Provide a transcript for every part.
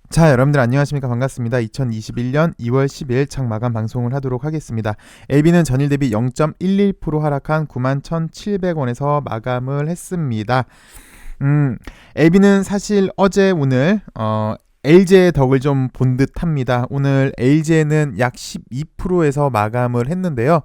자, 여러분들 안녕하십니까? 반갑습니다. 2021년 2월 10일 장마감 방송을 하도록 하겠습니다. LB는 전일 대비 0.11% 하락한 91,700원에서 마감을 했습니다. LB는 사실 어제 오늘 LG의 덕을 좀 본 듯합니다. 오늘 LG는 약 12%에서 마감을 했는데요.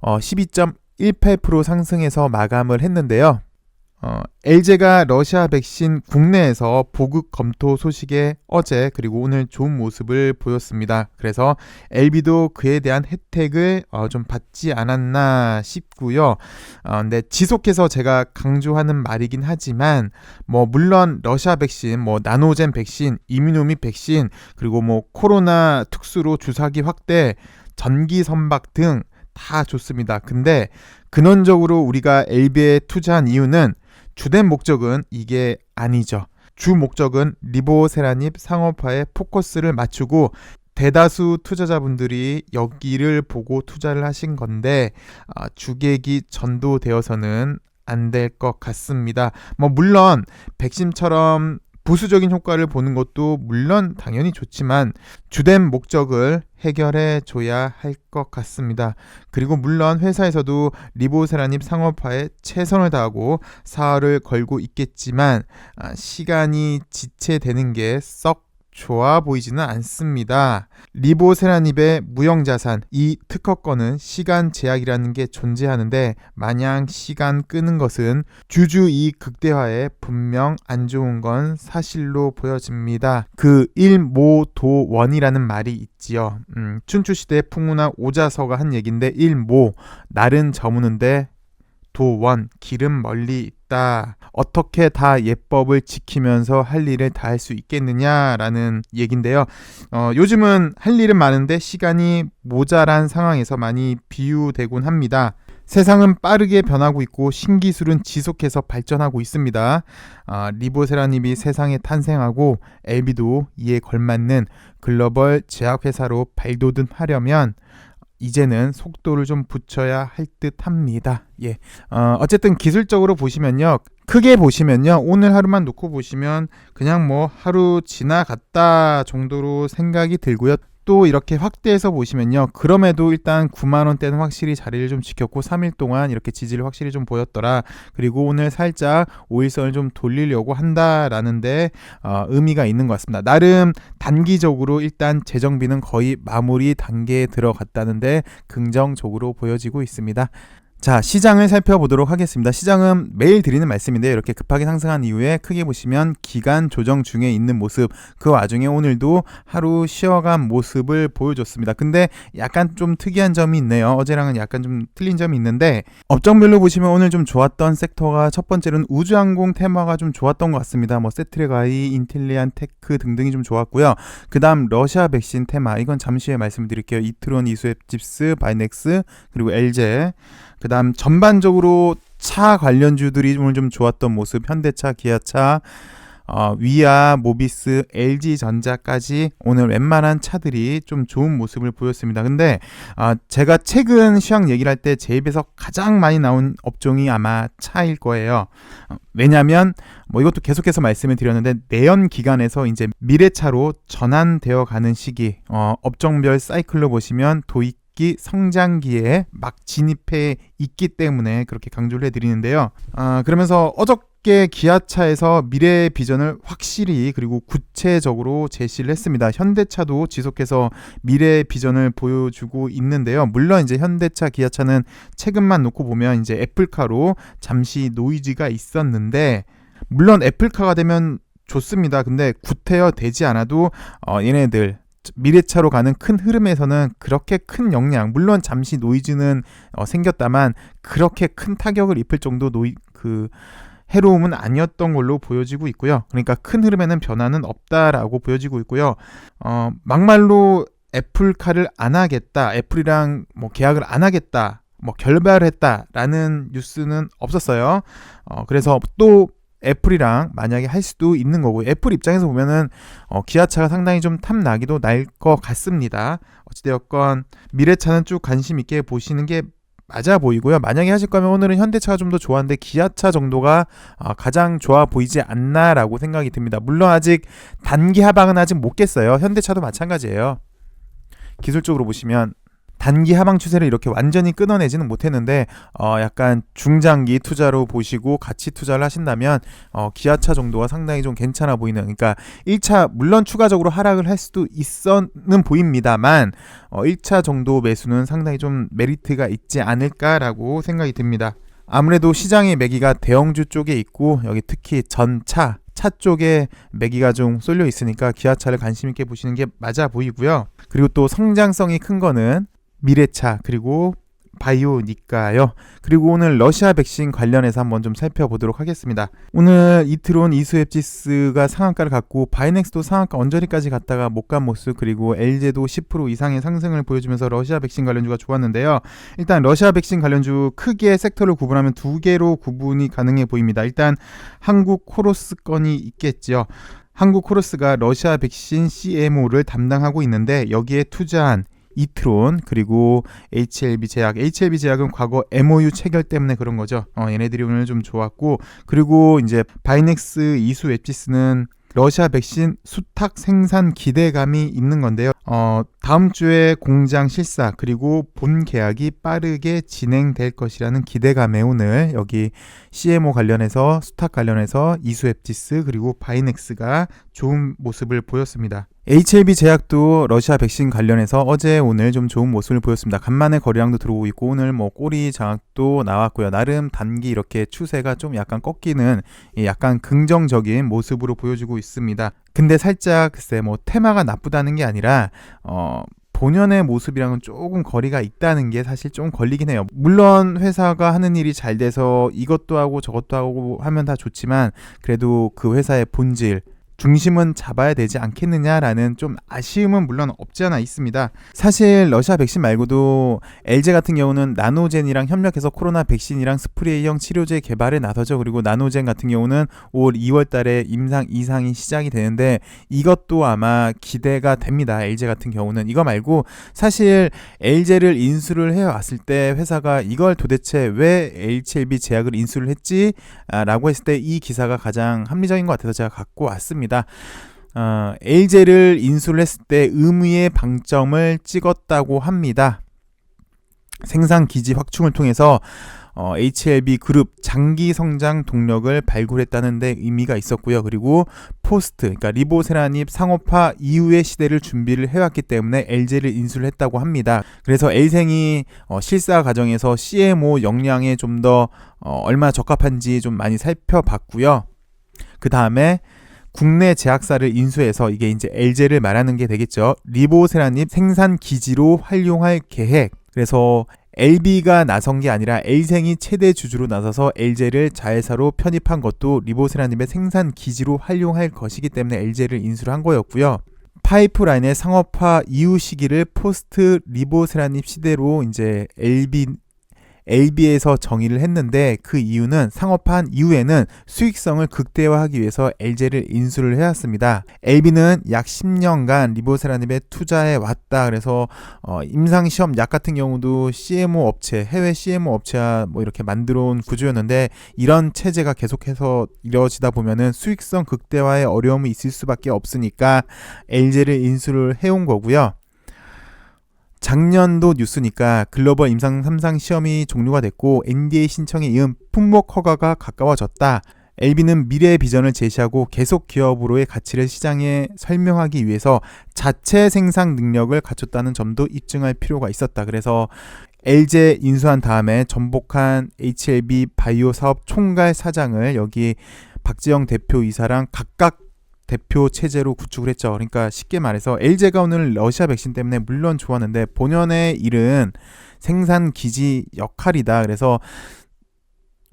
12.18% 상승해서 마감을 했는데요. LG가 러시아 백신 국내에서 보급 검토 소식에 어제 그리고 오늘 좋은 모습을 보였습니다. 그래서 LB도 그에 대한 혜택을 좀 받지 않았나 싶고요. 근데 지속해서 제가 강조하는 말이긴 하지만 물론 러시아 백신, 나노젠 백신, 이뮤노미 백신, 그리고 코로나 특수로 주사기 확대, 전기 선박 등 다 좋습니다. 근데 근원적으로 우리가 LB에 투자한 이유는 주된 목적은 이게 아니죠. 주 목적은 리보세라닙 상업화에 포커스를 맞추고 대다수 투자자분들이 여기를 보고 투자를 하신 건데 주객이 전도되어서는 안 될 것 같습니다. 물론 백신처럼 부수적인 효과를 보는 것도 물론 당연히 좋지만 주된 목적을 해결해 줘야 할 것 같습니다. 그리고 물론 회사에서도 리보세라닙 상업화에 최선을 다하고 사활을 걸고 있겠지만 시간이 지체되는 게 썩 좋아 보이지는 않습니다. 리보세라닙의 무형자산, 이 특허권은 시간 제약이라는 게 존재하는데 마냥 시간 끄는 것은 주주 이익 극대화에 분명 안 좋은 건 사실로 보여집니다. 그 일모도원이라는 말이 있지요. 춘추시대 풍문화 오자서가 한 얘긴데 일모, 날은 저무는데 도원, 길은 멀리 있다. 어떻게 다 예법을 지키면서 할 일을 다 할 수 있겠느냐라는 얘긴데요. 요즘은 할 일은 많은데 시간이 모자란 상황에서 많이 비유되곤 합니다. 세상은 빠르게 변하고 있고 신기술은 지속해서 발전하고 있습니다. 리보세라닙이 세상에 탄생하고 LB도 이에 걸맞는 글로벌 제약회사로 발돋움하려면 이제는 속도를 좀 붙여야 할 듯 합니다. 어쨌든 기술적으로 보시면요. 크게 보시면요. 오늘 하루만 놓고 보시면 그냥 하루 지나갔다 정도로 생각이 들고요. 또 이렇게 확대해서 보시면요. 그럼에도 일단 9만원대는 확실히 자리를 좀 지켰고 3일 동안 이렇게 지지를 확실히 좀 보였더라. 그리고 오늘 살짝 5일선을 좀 돌리려고 한다라는 데 의미가 있는 것 같습니다. 나름 단기적으로 일단 재정비는 거의 마무리 단계에 들어갔다는데 긍정적으로 보여지고 있습니다. 자, 시장을 살펴보도록 하겠습니다. 시장은 매일 드리는 말씀인데 이렇게 급하게 상승한 이후에 크게 보시면 기간 조정 중에 있는 모습, 그 와중에 오늘도 하루 쉬어간 모습을 보여줬습니다. 근데 약간 좀 특이한 점이 있네요. 어제랑은 약간 좀 틀린 점이 있는데 업종별로 보시면 오늘 좀 좋았던 섹터가 첫 번째로는 우주항공 테마가 좀 좋았던 것 같습니다. 세트랙아이, 인텔리안 테크 등등이 좀 좋았고요. 그 다음 러시아 백신 테마, 이건 잠시 후에 말씀드릴게요. 이트론, 이수앱집스, 바이넥스, 그리고 LG. 그 다음 전반적으로 차 관련주들이 오늘 좀 좋았던 모습, 현대차, 기아차, 위아, 모비스, LG전자까지 오늘 웬만한 차들이 좀 좋은 모습을 보였습니다. 근데 제가 최근 시황 얘기를 할 때 제 입에서 가장 많이 나온 업종이 아마 차일 거예요. 왜냐하면 이것도 계속해서 말씀을 드렸는데 내연 기관에서 이제 미래차로 전환되어 가는 시기, 업종별 사이클로 보시면 도입 성장기에 막 진입해 있기 때문에 그렇게 강조를 해드리는데요. 그러면서 어저께 기아차에서 미래 비전을 확실히 그리고 구체적으로 제시를 했습니다. 현대차도 지속해서 미래 비전을 보여주고 있는데요. 물론 이제 현대차, 기아차는 최근만 놓고 보면 이제 애플카로 잠시 노이즈가 있었는데 물론 애플카가 되면 좋습니다. 근데 구태여 되지 않아도 얘네들 미래차로 가는 큰 흐름에서는 그렇게 큰 영향, 물론 잠시 노이즈는 생겼다만 그렇게 큰 타격을 입힐 정도 해로움은 아니었던 걸로 보여지고 있고요. 그러니까 큰 흐름에는 변화는 없다라고 보여지고 있고요. 막말로 애플카를 안 하겠다, 애플이랑 계약을 안 하겠다, 결별을 했다라는 뉴스는 없었어요. 그래서 또 애플이랑 만약에 할 수도 있는 거고, 애플 입장에서 보면은 기아차가 상당히 좀 탐나기도 날 것 같습니다. 어찌되었건 미래차는 쭉 관심 있게 보시는 게 맞아 보이고요. 만약에 하실 거면 오늘은 현대차가 좀 더 좋았는데 기아차 정도가 가장 좋아 보이지 않나라고 생각이 듭니다. 물론 아직 단기 하방은 아직 못 깼어요. 현대차도 마찬가지예요. 기술적으로 보시면 단기 하방 추세를 이렇게 완전히 끊어내지는 못했는데 약간 중장기 투자로 보시고 같이 투자를 하신다면 기아차 정도가 상당히 좀 괜찮아 보이는, 그러니까 1차 물론 추가적으로 하락을 할 수도 있어는 보입니다만 1차 정도 매수는 상당히 좀 메리트가 있지 않을까라고 생각이 듭니다. 아무래도 시장의 매기가 대형주 쪽에 있고 여기 특히 전차 차 쪽에 매기가 좀 쏠려 있으니까 기아차를 관심 있게 보시는 게 맞아 보이고요. 그리고 또 성장성이 큰 거는 미래차 그리고 바이오니까요. 그리고 오늘 러시아 백신 관련해서 한번 좀 살펴보도록 하겠습니다. 오늘 이트론 이수앱지스가 상한가를 갔고 바이넥스도 상한가 언저리까지 갔다가 못 간 모습, 그리고 LG도 10% 이상의 상승을 보여주면서 러시아 백신 관련주가 좋았는데요. 일단 러시아 백신 관련주 크게 섹터를 구분하면 두 개로 구분이 가능해 보입니다. 일단 한국 코로스 건이 있겠죠. 한국 코로스가 러시아 백신 CMO를 담당하고 있는데 여기에 투자한 이트론 그리고 HLB제약은 과거 MOU 체결 때문에 그런 거죠. 얘네들이 오늘 좀 좋았고, 그리고 이제 바이넥스 이수 웹지스는 러시아 백신 수탁 생산 기대감이 있는 건데요. 다음 주에 공장 실사 그리고 본 계약이 빠르게 진행될 것이라는 기대감에 오늘 여기 CMO 관련해서 수탁 관련해서 이수앱지스 그리고 바이넥스가 좋은 모습을 보였습니다. HLB 제약도 러시아 백신 관련해서 어제 오늘 좀 좋은 모습을 보였습니다. 간만에 거래량도 들어오고 있고 오늘 뭐 꼬리 장악도 나왔고요. 나름 단기 이렇게 추세가 좀 약간 꺾이는 약간 긍정적인 모습으로 보여주고 있습니다. 근데 살짝 글쎄 뭐 테마가 나쁘다는 게 아니라 본연의 모습이랑은 조금 거리가 있다는 게 사실 좀 걸리긴 해요. 물론 회사가 하는 일이 잘 돼서 이것도 하고 저것도 하고 하면 다 좋지만 그래도 그 회사의 본질 중심은 잡아야 되지 않겠느냐라는 좀 아쉬움은 물론 없지 않아 있습니다. 사실 러시아 백신 말고도 LG 같은 경우는 나노젠이랑 협력해서 코로나 백신이랑 스프레이형 치료제 개발에 나서죠. 그리고 나노젠 같은 경우는 올 2월 달에 임상 2상이 시작이 되는데 이것도 아마 기대가 됩니다. LG 같은 경우는. 이거 말고 사실 LG를 인수를 해왔을 때 회사가 이걸 도대체 왜 HLB 제약을 인수를 했지? 라고 했을 때 이 기사가 가장 합리적인 것 같아서 제가 갖고 왔습니다. LG를 인수를 했을 때 의무의 방점을 찍었다고 합니다. 생산 기지 확충을 통해서 HLB 그룹 장기 성장 동력을 발굴했다는 데 의미가 있었고요. 그리고 포스트, 그러니까 리보세라닙 상업화 이후의 시대를 준비를 해왔기 때문에 LG를 인수를 했다고 합니다. 그래서 L생이 실사 과정에서 CMO 역량에 좀 더 얼마나 적합한지 좀 많이 살펴봤고요. 그 다음에 국내 제약사를 인수해서 이게 이제 LG를 말하는 게 되겠죠. 리보세라닙 생산 기지로 활용할 계획. 그래서 LB가 나선 게 아니라 L생이 최대 주주로 나서서 LG를 자회사로 편입한 것도 리보세라닙의 생산 기지로 활용할 것이기 때문에 LG를 인수를 한 거였고요. 파이프라인의 상업화 이후 시기를 포스트 리보세라닙 시대로 이제 LB에서 정의를 했는데 그 이유는 상업화한 이후에는 수익성을 극대화하기 위해서 LG를 인수를 해왔습니다. LB는 약 10년간 리보세라닙에 투자해 왔다. 그래서 임상시험 약 같은 경우도 CMO 업체, 해외 CMO 업체와 뭐 이렇게 만들어 온 구조였는데 이런 체제가 계속해서 이루어지다 보면은 수익성 극대화에 어려움이 있을 수밖에 없으니까 LG를 인수를 해온 거고요. 작년도 뉴스니까 글로벌 임상 3상 시험이 종료가 됐고 NDA 신청에 이은 품목 허가가 가까워졌다. LB는 미래의 비전을 제시하고 계속 기업으로의 가치를 시장에 설명하기 위해서 자체 생산 능력을 갖췄다는 점도 입증할 필요가 있었다. 그래서 LG 인수한 다음에 전복한 HLB 바이오 사업 총괄 사장을 여기 박지영 대표이사랑 각각 대표 체제로 구축을 했죠. 그러니까 쉽게 말해서 LG가 오늘 러시아 백신 때문에 물론 좋았는데 본연의 일은 생산 기지 역할이다. 그래서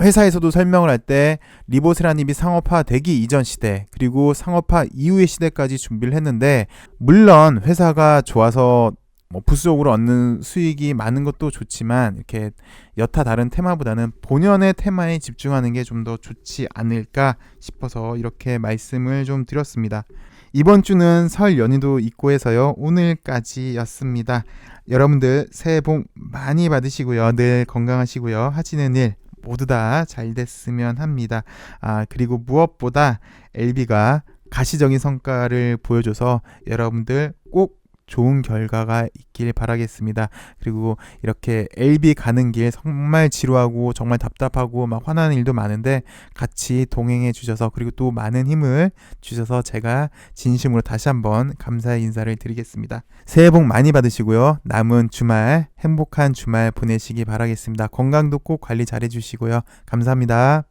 회사에서도 설명을 할 때 리보세라닙이 상업화되기 이전 시대 그리고 상업화 이후의 시대까지 준비를 했는데 물론 회사가 좋아서 뭐 부수적으로 얻는 수익이 많은 것도 좋지만 이렇게 여타 다른 테마보다는 본연의 테마에 집중하는 게 좀 더 좋지 않을까 싶어서 이렇게 말씀을 좀 드렸습니다. 이번 주는 설 연휴도 있고 해서요. 오늘까지였습니다. 여러분들 새해 복 많이 받으시고요. 늘 건강하시고요. 하시는 일 모두 다 잘 됐으면 합니다. 그리고 무엇보다 LB가 가시적인 성과를 보여줘서 여러분들 꼭 좋은 결과가 있길 바라겠습니다. 그리고 이렇게 LB 가는 길 정말 지루하고 정말 답답하고 막 화나는 일도 많은데 같이 동행해 주셔서 그리고 또 많은 힘을 주셔서 제가 진심으로 다시 한번 감사의 인사를 드리겠습니다. 새해 복 많이 받으시고요. 남은 주말 행복한 주말 보내시기 바라겠습니다. 건강도 꼭 관리 잘 해주시고요. 감사합니다.